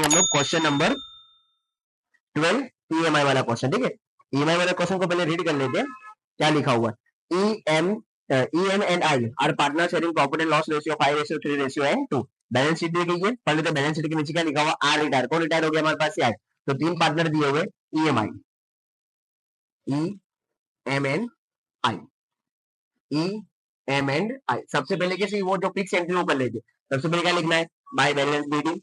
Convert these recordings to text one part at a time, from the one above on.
हम लोग question number 12 EMI वाला क्वेश्चन। ठीक है, ईएमआई वाला क्वेश्चन को पहले रीड कर लेते हैं। क्या लिखा हुआ है, EM and I are partner sharing profit and loss ratio 5:3:2। Balance sheet दी गई है, पहले तो बैलेंस शीट के नीचे क्या लिखा हुआ, आर रिटायर, कौन रिटायर हो गया हमारे पास से आर, तो 3 पार्टनर दिए हुए ईएमआई, EM&I, EM&I। सबसे पहले कैसे वो जो फिक्स एंट्री वो कर लेते, सबसे पहले क्या लिखना है, by balance BD,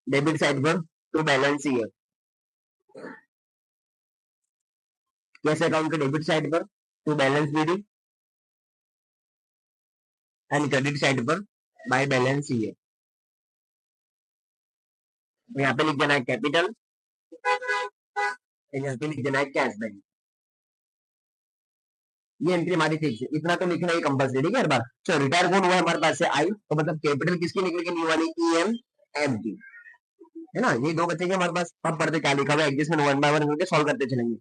debit side पर to balance year, cash account के डेबिट साइड पर to balance BD and credit side पर बाय बैलेंस ईयर। यहाँ पे लिख देना है कैपिटल, यहाँ पे लिख देना है कैश बैंक। ये एंट्री हमारी फिक्स है, इतना तो लिखना ही कंपल्सरी। ठीक है, हर बार। चलो रिटायर कौन हुआ है हमारे पास से आई, तो मतलब कैपिटल किसकी निकलेगी, न्यू वाली EM/F की, है ना। ये दो बच्चे के हमारे पास। अब पढ़ते क्या लिखा हुआ है, एडजस्टमेंट वन बाय वन करके सॉल्व करते चलेंगे।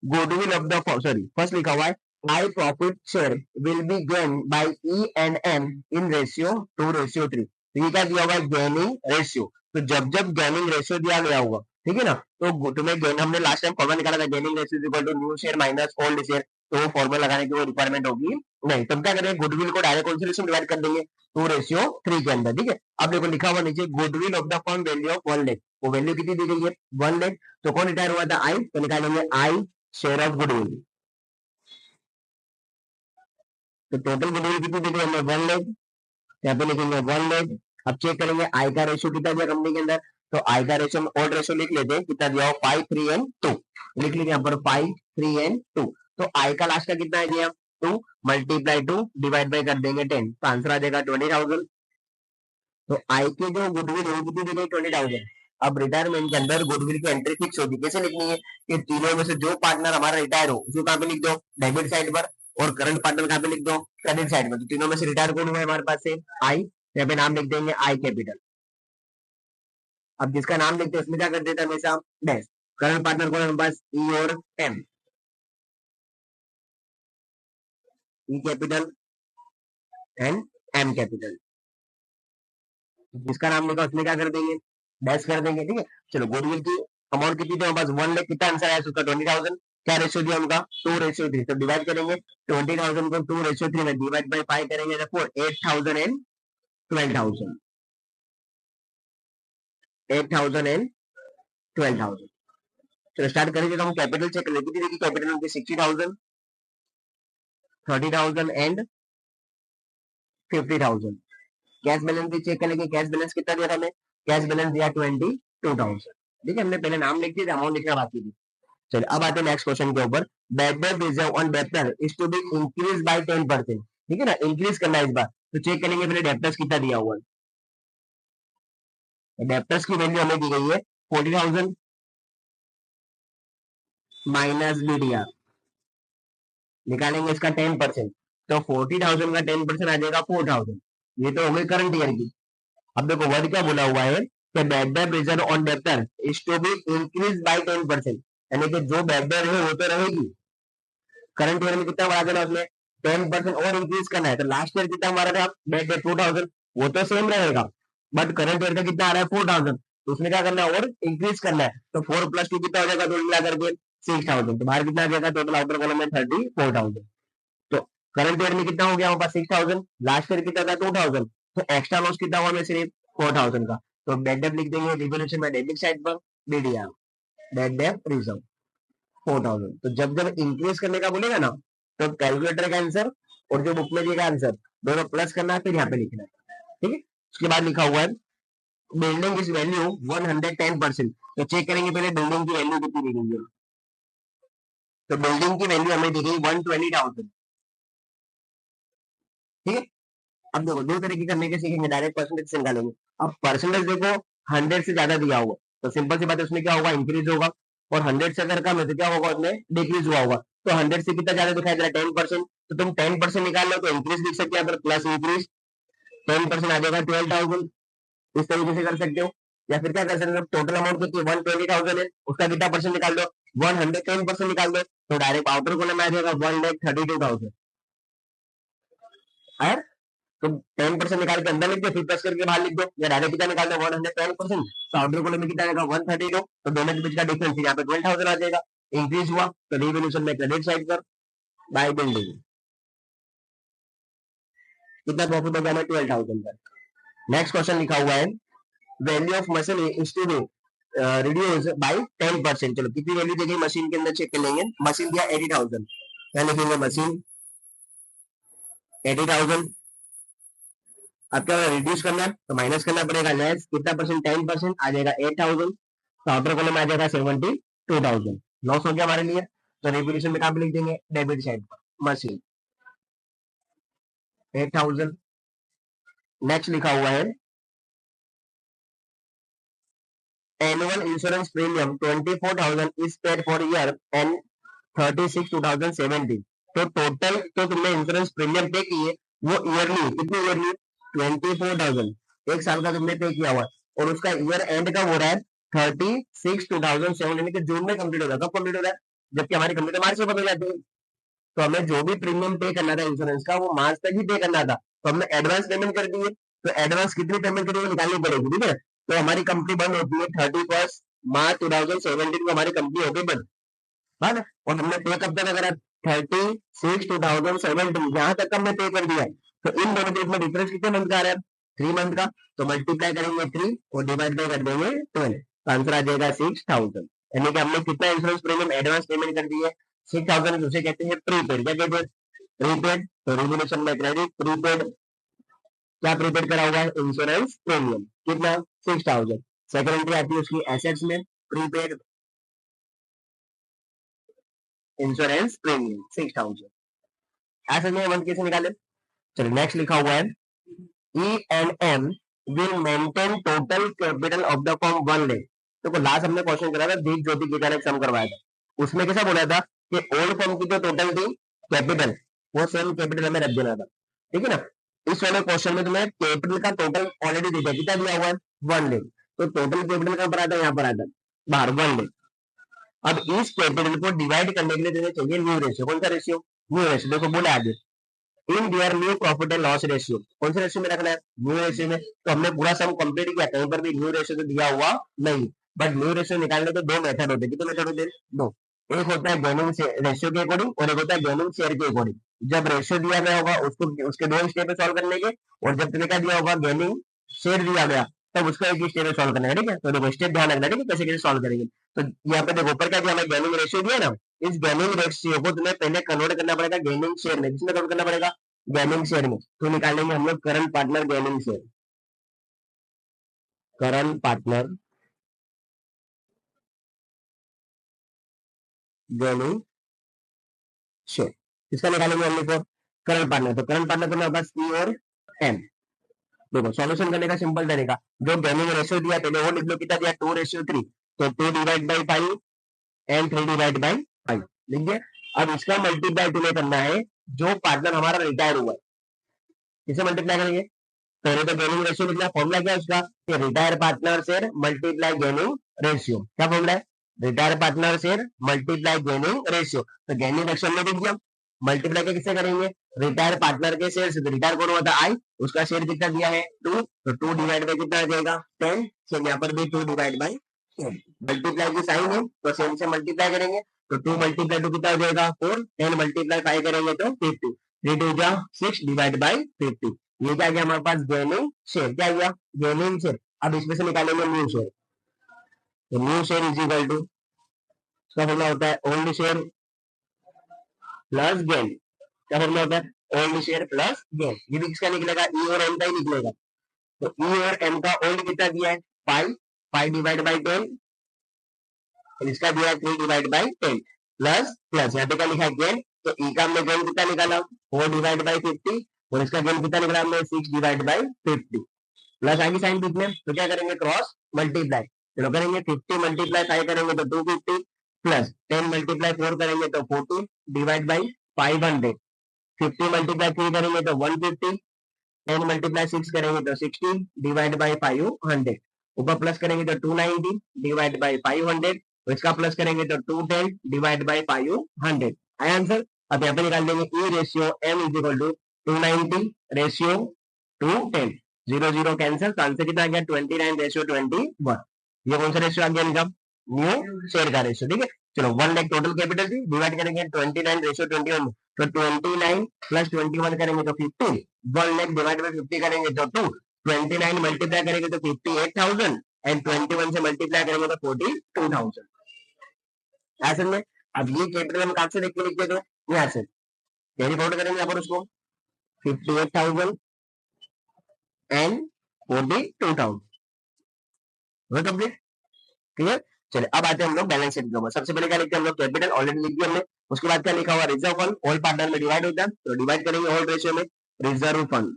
Goodwill of the, sorry first लिखा हुआ है I profit share will be gain by E&M in ratio 2:3। तो ये क्या दिया हुआ है, गेनिंग रेशियो। तो जब जब गेनिंग रेशियो दिया गया होगा, ठीक है ना, तो तुम्हें गेन, हमने लास्ट टाइम फॉर्मूला निकाला था, gaining ratio is equal to new share minus old share, तो वो फॉर्मूला लगाने की वो रिक्वायरमेंट होगी नहीं। तब क्या करेंगे, गुडविल को डायरेक्ट कॉन्सिलेशन डिवाइड कर देंगे 2:3 के अंदर। ठीक है, अब देखो लिखा हुआ नीचे goodwill of the firm value of 1 lakh, वो वैल्यू कितनी दी गई है, 1 लाख। तो कौन रिटायर हुआ था, आई, तो निकालेंगे आई शेयर ऑफ गुडविल। तो टोटल गुडविल कितनी दी गई हमें, 1 लाख, यहाँ पे लिखेंगे 1 लाख। अब चेक करेंगे आई का रेशियो कितना दिया कंपनी के अंदर, तो आई का रेशियो में ओल्ड रेशियो लिख लेते हैं, कितना दिया हो, 5, 3 and 2 लिख लेंगे यहाँ पर, 5, 3 and 2। तो आई का लास्ट का कितना है दिया, 2 मल्टीप्लाई 2 डिवाइड बाय कर देंगे 10, तो आंसर आ जाएगा 20,000। तो आई की जो गुडविल है कितनी दी गई, 20,000। अब रिटायरमेंट के अंदर गुडविल की एंट्री फिक्स होगी, कैसे लिखनी है, कि तीनों में से जो पार्टनर हमारा रिटायर हो उसको कहाँ पे लिख दो, डेबिट साइड पर, और करंट पार्टनर कहाँ पे लिख दो, क्रेडिट साइड पर। तो तीनों में से रिटायर कौन हुआ है हमारे पास से, आई, यहाँ पे नाम लिख देंगे आई कैपिटल। अब जिसका नाम लिखते हैं उसमें क्या कर देता है हमेशा, डैश। करंट पार्टनर कौन है हमारे पास, ई और M, E capital and M capital. जिसका नाम लिखा उसमें क्या कर देंगे, डैश कर देंगे। ठीक है, चलो गुडविल की अमाउंट कितनी थी हमारे पास, 1 लाख। कितना आंसर आया उसका, 20,000। क्या रेशियो दिया उनका, 2:3। तो डिवाइड करेंगे 20,000 को 2:3 में, डिवाइड बाय 5 करेंगे, देखो 8,000 एंड 12,000, 8,000 एंड 12,000। चलो स्टार्ट करेंगे, तो हम कैपिटल चेक कर लेते, देखिए कैपिटल उनकी 60,000, 30,000 एंड 50,000। कैश बैलेंस भी चेक करेंगे, कैश बैलेंस कितना दिया था हमें, कैश बैलेंस दिया 22,000। ठीक है, हमने पहले नाम लिख दिया, अमाउंट लिखना बाकी थी। चलिए अब आते हैं नेक्स्ट क्वेश्चन के ऊपर। Bad debt reserve on debtor is to be increase by 10%। ठीक है ना, इंक्रीज करना है इस बार। तो चेक करेंगे पहले डेप्टर्स कितना दिया हुआ है। डेप्टर्स की वैल्यू हमें दी गई है 40,000 माइनस BDR, निकालेंगे इसका 10%। तो 40,000 का 10% आ जाएगा 4,000। ये तो हो गई करंट ईयर की। अब देखो वर्ड क्या बोला हुआ है कि bad debt reserve on debtor is to be increase by 10%, यानी कि जो बैड डेट है वो तो रहेगी। करंट ईयर में कितना बढ़ा देना उसमें, 10% और इंक्रीज करना है। तो लास्ट ईयर कितना हमारा था बैड डेट 2,000, वो तो सेम रहेगा, बट करंट ईयर का कितना आ रहा है 4,000, तो उसमें क्या करना है और इंक्रीज करना है। तो 4 + 2 कितना हो जाएगा, टोटल मिला करके 6,000। तो बाहर कितना आ जाएगा, टोटल आउटर कॉलम में 34,000। तो करंट ईयर में कितना हो गया हमारे पास 6,000, लास्ट ईयर कितना था 2,000, तो एक्स्ट्रा लॉस कितना हुआ हमें सिर्फ 4,000 का। तो बैड डेट लिख देंगे रिवोल्यूशन में डेबिट साइड पर, BDR बैड डेट रिजर्व 4,000। तो जब जब इंक्रीज करने का बोलेगा ना, तो कैलकुलेटर का आंसर और जो बुक में दिएगा आंसर दोनों प्लस करना है, फिर यहाँ पे लिखना है। ठीक है, उसके बाद लिखा हुआ है बिल्डिंग इज वैल्यू 110%। तो चेक करेंगे पहले बिल्डिंग की वैल्यू कितनी दी गई है। तो बिल्डिंग की वैल्यू हमें दी गई 120,000। ठीक है, अब देखो दो तरीके करने के सीखेंगे, डायरेक्ट परसेंटेज से निकालेंगे। अब परसेंटेज देखो 100 से ज्यादा दिया होगा, तो सिंपल सी बात है उसमें क्या होगा, इंक्रीज होगा। और 100 से अगर कम है तो क्या होगा, उसमें डिक्रीज हुआ होगा। तो 100 से कितना ज्यादा दिखाई दे रहा है, 10%। तो तुम 10% निकाल लो तो इंक्रीज लिख सकते हैं, प्लस इंक्रीज 10% आ जाएगा 12,000। इस तरीके से कर सकते हो। या फिर क्या कर सकते हो, टोटल अमाउंट कितनी 120,000 है, उसका कितना परसेंट निकाल दो, 110% निकाल दो, तो डायरेक्ट आउटर कॉलम में आ जाएगा 1,32,000। तो 10% निकाल के अंदर लिख दो, फिर प्लस करके बाहर लिख दो, या डायरेक्ट कितना निकालते हैं 110%, तो आउटर कॉलम में कितना आएगा 132, तो दोनों के बीच का डिफरेंस यहाँ पे 12,000 आ जाएगा। इंक्रीज हुआ तो रिवोल्यूशन में क्रेडिट साइड पर बाय बिल्डिंग कितना प्रॉफिट हो गया हमें 12,000 का। नेक्स्ट क्वेश्चन लिखा हुआ है value of machine is to be reduce by 10%। चलो कितनी वैल्यू दी गई मशीन के अंदर चेक कर लेंगे। मशीन दिया 80,000, क्या लिखेंगे मशीन 80,000। अब क्या रिड्यूस करना है तो माइनस करना पड़ेगा, लेस कितना परसेंट 10% आ जाएगा 8,000, तो आउटर कॉलम में आ जाएगा 72,000। लॉस हो गया हमारे लिए, तो रिवोल्यूशन में कहां पे लिख देंगे डेबिट साइड पर मशीन 8,000। नेक्स्ट लिखा हुआ है annual insurance premium 24,000 is paid for year and 36 2017। तो टोटल तो तुमने इंश्योरेंस प्रीमियम पे किए वो ईयरली, कितनी ईयरली 24,000, एक साल का तुमने पे किया हुआ, और उसका ईयर एंड कब हो रहा है 36 2007 यानी कि जून में कंप्लीट हो रहा है। कब कंप्लीट हो रहा है जबकि हमारी कंप्लीट मार्च में बदल जाती है। तो हमें जो भी प्रीमियम पे करना था इंश्योरेंस का वो मार्च तक ही पे करना था, तो हमने एडवांस पेमेंट कर दी है। तो एडवांस कितनी पेमेंट करी वो निकालनी पड़ेगी, ठीक है। तो हमारी कंपनी बंद होती है 31 मार्च 2017 को हमारी कंपनी हो गई बंद, है। और हमने पे कब तक करा 36 2017, यहाँ तक हमने पे कर दिया है। तो इन दोनों के इसमें डिफरेंस कितने मंथ का आ रहा है 3 मंथ का, तो मल्टीप्लाई करेंगे 3 और डिवाइड बाय कर देंगे 12, तो आंसर आ जाएगा 6,000। यानी कि हमने कितना इंश्योरेंस प्रीमियम एडवांस पेमेंट कर दी है 6,000, उसे कहते हैं प्रीपेड। क्या कहते हैं प्रीपेड, तो रिवोल्यूशन में क्रेडिट प्रीपेड, क्या प्रीपेड करा हुआ है इंश्योरेंस प्रीमियम कितना 6,000। सेकंड एंट्री आती है उसकी एसेट्स में प्रीपेड इंश्योरेंस प्रीमियम 6,000। ऐसे में मंथ कैसे निकाले। चलिए नेक्स्ट लिखा हुआ है E and M will maintain total capital of the firm 1 lakh. तो लास्ट हमने क्वेश्चन करा था दीप ज्योति की तरह सम करवाया था, उसमें कैसा बोला था कि ओल्ड फॉर्म की जो टोटल थी कैपिटल वो सेम कैपिटल हमें रख देना था, ठीक है ना। इस वाले क्वेश्चन में तुम्हें कैपिटल का टोटल ऑलरेडी दिया, कितना दिया हुआ है 1 लाख, तो टोटल कैपिटल कहां पर आता है यहाँ पर आता है बाहर 1 लाख। अब इस कैपिटल को डिवाइड करने के लिए तुम्हें चाहिए न्यू रेशियो, कौन सा रेशियो न्यू रेशियो, देखो बोला आगे in their new profit and loss ratio, कौन से रेशियो में रखना है न्यू रेशियो में। तो हमने पूरा सम कंप्लीट किया, कहीं पर भी न्यू रेशियो तो दिया हुआ नहीं, बट न्यू रेशियो निकालने के दो मेथड होते हैं, कितने मेथड होते हैं दो, एक होता है गेनिंग रेशियो के अकॉर्डिंग और एक होता है गेनिंग शेयर के अकॉर्डिंग। जब रेशियो दिया गया होगा उसको उसके दो स्टेप सॉल्व करने के, और जब तुम्हें क्या दिया होगा गेनिंग शेयर दिया गया तब उसका एक स्टेप सॉल्व करना है, ठीक है। तो देखो स्टेप ध्यान रखना, ठीक है, कैसे कैसे सॉल्व करेंगे। तो यहाँ पे देखो ऊपर क्या दिया हमें गेनिंग रेशियो दिया ना, इस गेनिंग रेशियो को तुम्हें पहले कन्वर्ट करना पड़ेगा गेनिंग शेयर में, किसमें कन्वर्ट करना पड़ेगा गेनिंग शेयर में। तो निकालेंगे हम लोग current partner gaining share, current partner gaining share, किसका निकालेंगे हम लोग करंट पार्टनर। तो करंट पार्टनर तुम्हारे पास ई और एम। देखो सॉल्यूशन करने का सिंपल तरीका, जो गेनिंग रेशियो दिया पहले वो लिख लो, कितना दिया 2:3, तो 2 divide by 5 and 3 divide by 5 लिख दिया। अब इसका मल्टीप्लाई तुम्हें करना है जो पार्टनर हमारा रिटायर हुआ है, किसे मल्टीप्लाई करेंगे पहले तो गेनिंग रेशियो लिखना, फॉर्मूला क्या है उसका retire partner share multiply gaining ratio, क्या फॉर्मूला है retire partner share multiply gaining ratio. तो गेनिंग रेशियो हमने लिख दिया, मल्टीप्लाई के किससे करेंगे रिटायर पार्टनर के शेयर से, तो रिटायर कौन हुआ था आई, उसका शेयर कितना दिया है 2, तो 2 डिवाइड बाई कितना आ जाएगा 10, तो यहाँ पर भी 2 डिवाइड बाई 10, मल्टीप्लाई की साइन है तो सेम से मल्टीप्लाई करेंगे, तो 2 मल्टीप्लाई 2 कितना हो जाएगा 4, 10 मल्टीप्लाई 5 करेंगे तो 50, 3 2 जा 6 डिवाइड बाई 50, ये क्या गया हमारे पास गेनिंग शेयर, क्या गया गेनिंग शेयर। अब इसमें से निकालेंगे न्यू शेयर, तो new share is equal to इसका फॉर्मूला होता है ओल्ड शेयर प्लस गेन, क्या फॉर्मूला होता है ओल्ड शेयर प्लस गेन, ये भी किसका निकलेगा ई और एम का ही निकलेगा। तो ई और एम का ओल्ड कितना दिया है 5, 5 डिवाइड बाई 10, और इसका दिया है 3 डिवाइड बाई 10 प्लस प्लस यहाँ पे क्या लिखा है गेन, तो ई का हमने गेन कितना निकाला 4 डिवाइड बाई 50, और इसका गेन कितना निकाला हमने 6 डिवाइड बाई 50, प्लस आगे साइन लिखने तो क्या करेंगे क्रॉस मल्टीप्लाई, चलो करेंगे 50 मल्टीप्लाई 5 करेंगे तो 250 प्लस 10 मल्टीप्लाई 4 करेंगे तो 40 डिवाइड बाई 500, 50 मल्टीप्लाई 3 करेंगे तो 150, 10 मल्टीप्लाई 6 करेंगे तो 60 डिवाइड बाई 500, ऊपर प्लस करेंगे तो 290 डिवाइड बाई 500, तो इसका प्लस करेंगे तो 210 डिवाइड बाई 500 आया आंसर। अब यहाँ पे निकाल देंगे E ratio M is equal to 290 ratio to 10, 0 0 cancel, तो आंसर कितना आ गया 29:21। ये कौन सा रेशियो आ गया इनका, न्यू शेयर का रेशियो, ठीक है। चलो 1 लाख टोटल कैपिटल थी, डिवाइड करेंगे 29:21, तो 29 प्लस 21 करेंगे तो 50, 1 लाख डिवाइड बाय 50 करेंगे तो 2, 29 मल्टीप्लाई करेंगे तो 58,000 एंड 21 से मल्टीप्लाई करेंगे तो 42,000। ऐसे में अब ये कैपिटल हम कहां से देख के लिखते थे, यहाँ से कैरी फॉरवर्ड करेंगे यहाँ पर उसको 58,000 एंड 42,000, कंप्लीट, क्लियर। चलिए अब आते हैं हम लोग बैलेंस शीट के ऊपर। सबसे पहले क्या लिखते हैं हम लोग, कैपिटल ऑलरेडी लिख दिया हमने, उसके बाद क्या लिखा हुआ, रिजर्व फंड, ऑल पार्टनर में डिवाइड होता है, तो डिवाइड करेंगे ऑल रेशियो में, रिजर्व फंड,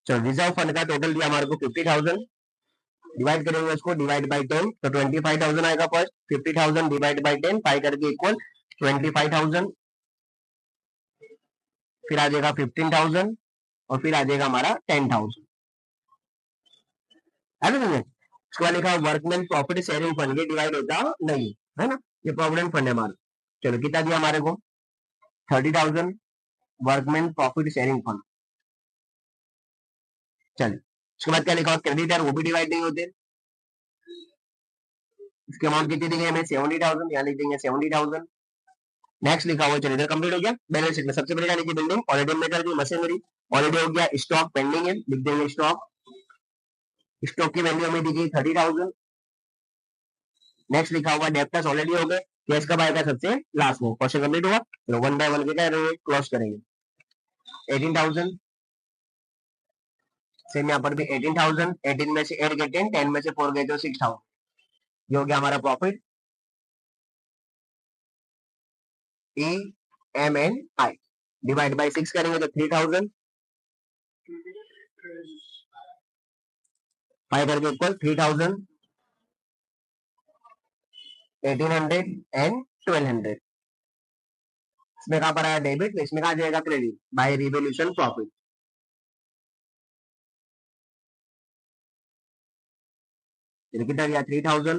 चलो रिजर्व फंड का टोटल दिया हमारे को 50,000, डिवाइड करेंगे उसको, डिवाइड बाई 10, तो 25,000 आएगा फर्स्ट, 50,000 डिवाइड बाई 10 पाई करके इक्वल 25,000, फिर आ जाएगा 15,000 और फिर आ जाएगा हमारा 10,000, है ना। उसके बाद लिखा वर्कमैन प्रॉफिट शेयरिंग फंड, ये डिवाइड होता नहीं है ना, ये प्रोविडेंट फंड है हमारा। चलो कितना दिया हमारे को 30,000 वर्कमैन प्रॉफिट शेयरिंग फंड। चलिए उसके बाद क्या लिखा हुआ, क्रेडिटर, वो भी डिवाइड नहीं होते, इसके अमाउंट कितनी दी गई हमें 70,000, यहाँ लिख देंगे 70,000। नेक्स्ट लिखा हुआ, चलिए इधर कंप्लीट हो गया। बैलेंस शीट में सबसे पहले क्या लिखी, बिल्डिंग ऑलरेडी हमने कर दी, मशीनरी ऑलरेडी हो गया, स्टॉक पेंडिंग है, लिख देंगे स्टॉक, स्टॉक की वैल्यू हमें दी गई 30,000। नेक्स्ट लिखा हुआ डेप्टर्स ऑलरेडी हो गए, कैश कब आएगा सबसे लास्ट में, क्वेश्चन कंप्लीट हुआ। तो 1 बाय 1 के क्या रहेंगे, क्लोज करेंगे। 18,000 सेम यहाँ पर भी 18,000, 18 में से 8 गए 10, 10 में से 4 गए तो 6,000, ये हो गया हमारा profit E M N I, divide by 6 करेंगे तो 3,000, 5 करके इक्वल 3,000, 1,800 एंड 1,200। इसमें कहां पर आया डेबिट, इसमें कहा जाएगा क्रेडिट बाय रिवोल्यूशन प्रॉफिट। कितना गया 3,000,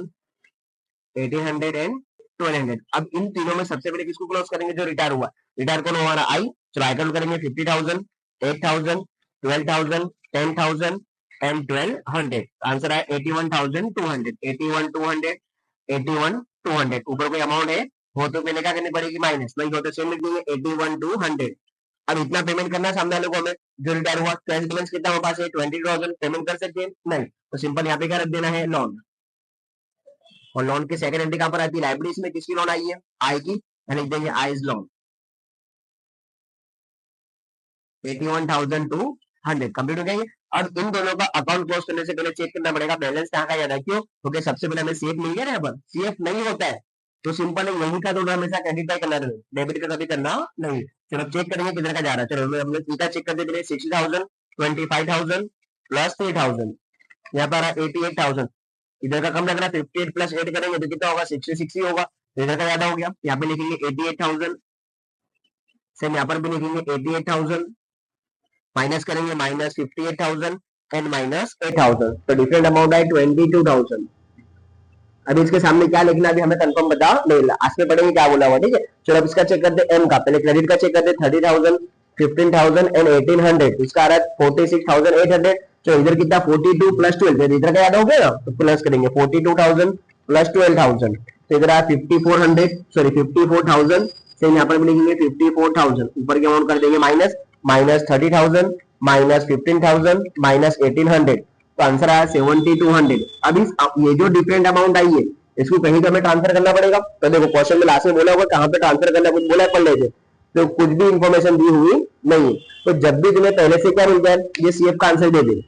1,800 एंड 1,200। अब इन तीनों में सबसे पहले किसको क्लोज करेंगे, जो रिटायर हुआ, रिटायर कौन हमारा आई, चलो आई काउंट करेंगे 50,000, 8,000, 12,000, 10,000 एंड 1,200। आंसर आया 81,200, 81,200, 81,200। ऊपर कोई अमाउंट है हो तो पहले क्या करनी पड़ेगी, माइनस, नहीं हो तो सेम लिख देंगे 81,200। अब इतना पेमेंट करना सामने वाले को, हमें जो रिटायर हुआ, कैश बैलेंस कितना हमारे पास है 20,000, पेमेंट कर सकते हैं नहीं, तो सिंपल यहाँ पे क्या रख देना है, लोन। और लोन की सेकंड एंट्री कहां पर आती है, लाइबिलिटीज में किसकी लोन आई है, आई की, लिख देंगे आई इज लोन, 81,200 कंप्लीट हो जाएंगे। अब इन दोनों का अकाउंट क्लोज करने से पहले चेक करना पड़ेगा बैलेंस कहाँ का याद है, क्यों, क्योंकि सबसे पहले हमें सीएफ मिल गया ना, यहाँ पर सीएफ नहीं होता है, तो सिंपल है यही का टोटल हमेशा क्रेडिट का करना है, डेबिट का कभी करना नहीं। चलो चेक करेंगे किधर का जा रहा है, चलो हमने इनका चेक करते पहले 60,000, 25,000 प्लस 3,000, यहाँ पर 88,000, इधर का कम लग रहा है, 58 प्लस 8 करेंगे तो कितना होगा 66 ही होगा, इधर का ज्यादा हो गया, यहाँ पे लिखेंगे 88,000, सेम यहाँ पर भी लिखेंगे 88,000, माइनस करेंगे माइनस 58,000 एंड माइनस 8,000, तो डिफरेंट अमाउंट है 22,000। अभी इसके सामने क्या लिखना अभी हमें कंफर्म बता नहीं, आज में पढ़ेंगे क्या बोला हुआ, ठीक है। चलो अब इसका चेक करते हैं, एम का पहले क्रेडिट का चेक करते हैं, 30,000, 15,000 एंड 1,800, इसका आ रहा है 46,800। चलो इधर कितना 42 प्लस 12, इधर का याद हो गया ना, तो प्लस करेंगे 42,000 प्लस 12,000, तो इधर आया 5,400, सॉरी 54,000, सेम यहाँ पर भी लिखेंगे 54,000, ऊपर की अमाउंट कर देंगे माइनस, माइनस 30,000 माइनस 15,000 माइनस 1,800, तो आंसर आया 7,200। अब इस ये जो डिफरेंट अमाउंट आई है इसको कहीं तो हमें ट्रांसफर करना पड़ेगा, तो देखो क्वेश्चन में लास्ट में बोला होगा कहां पे ट्रांसफर करना, कुछ बोला पढ़ लेते, तो कुछ भी इंफॉर्मेशन दी हुई नहीं है, तो जब भी तुम्हें पहले से क्या मिल जाए ये सीएफ का आंसर दे दे,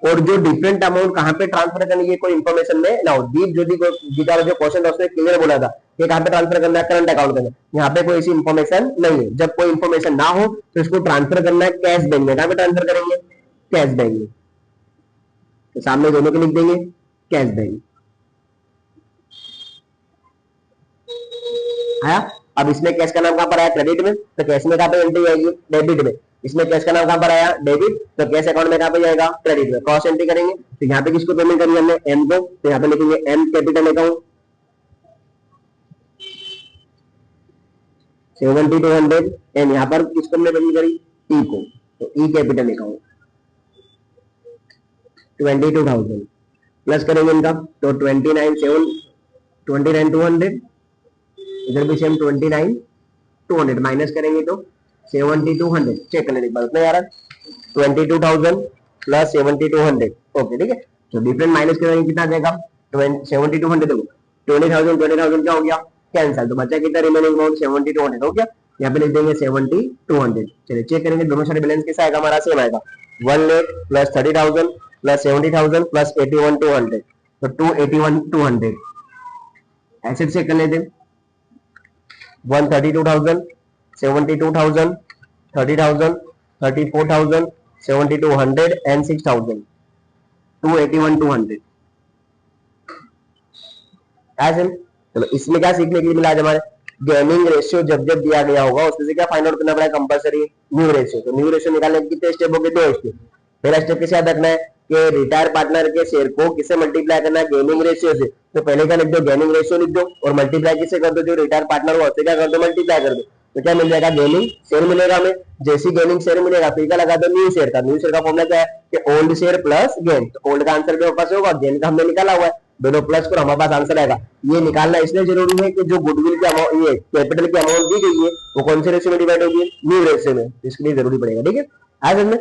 और जो डिफरेंट अमाउंट कहां पे ट्रांसफर करनी है कोई इंफॉर्मेशन में ना हो, दीप ज्योति को जीता जो क्वेश्चन उसने क्लियर बोला था कि कहां पे ट्रांसफर करना है, करंट अकाउंट करना है, यहाँ पे कोई ऐसी इंफॉर्मेशन नहीं है। जब कोई इंफॉर्मेशन ना हो तो इसको ट्रांसफर करना है कैश बैंक में, कहां पे ट्रांसफर करेंगे, कैश बैंक में, तो सामने दोनों के लिख देंगे कैश बैंक आया। अब इसमें कैश का नाम कहां पर आया, क्रेडिट में, तो कैश में कहां पे एंट्री आएगी, डेबिट में, इसमें कैश का नाम कहां पर आया, डेबिट, तो कैश अकाउंट में कहां पे जाएगा, क्रेडिट में, क्रॉस एंट्री करेंगे, तो यहाँ पे किसको पेमेंट करी हमने, एम को, तो यहाँ पे लिखेंगे एम कैपिटल अकाउंट, 70,200 एंड यहाँ पर किसको हमने बदली करी, ई को, तो ई कैपिटल लिखा हूँ 22,000 प्लस करेंगे इनका तो 29,200 इधर भी सेम 29,200 माइनस करेंगे तो 7,200 चेक करने एक बार उतना यार 22,000 प्लस 7,200 ओके ठीक है। तो डिफरेंट माइनस करेंगे कितना आ जाएगा 7,200 देखो 20,000 क्या हो गया कैंसिल तो बचा कितना रिमेनिंग अमाउंट 7,200 हो गया। यहाँ पे लिख देंगे 7,200 चलिए चेक करेंगे दोनों सारे बैलेंस कैसा आएगा हमारा सेम आएगा 1 लाख प्लस 30,000 प्लस 70,000 प्लस 81,200 तो 281,200 एसेट चेक कर लेते 132,000 72,000 30,000 34,000 7,200 and 6,000 281,200 ऐसे। चलो इसमें क्या सीखने के लिए मिला आज हमारे गेमिंग रेशियो जब जब दिया गया होगा उसमें से क्या फाइंड आउट करना पड़ेगा कंपलसरी न्यू रेशियो। तो न्यू रेशियो निकालने के कितने स्टेप हो गए 2 स्टेप। पहला स्टेप कैसे याद रखना है कि रिटायर पार्टनर के शेयर को किससे मल्टीप्लाई करना है गेमिंग रेशियो से। तो पहले क्या लिख दो गेमिंग रेशियो लिख दो और मल्टीप्लाई किससे कर दो जो रिटायर पार्टनर हो उससे क्या कर दो मल्टीप्लाई कर दो तो क्या मिल जाएगा गेमिंग शेयर मिलेगा हमें। जैसी गेमिंग शेयर मिलेगा फिर क्या लगा दो न्यू शेयर का। न्यू शेयर का फॉर्मूला क्या है कि ओल्ड शेयर प्लस गेन। तो ओल्ड का आंसर मेरे पास होगा गेन का हमने निकाला हुआ है दोनों प्लस पर हमारे पास आंसर आएगा। ये निकालना इसलिए जरूरी है कि जो गुडविल की अमाउंट ये कैपिटल की अमाउंट दी गई है वो कौन से रेशियो में डिवाइड होगी न्यू रेशियो में इसके लिए जरूरी पड़ेगा ठीक है। आज हमने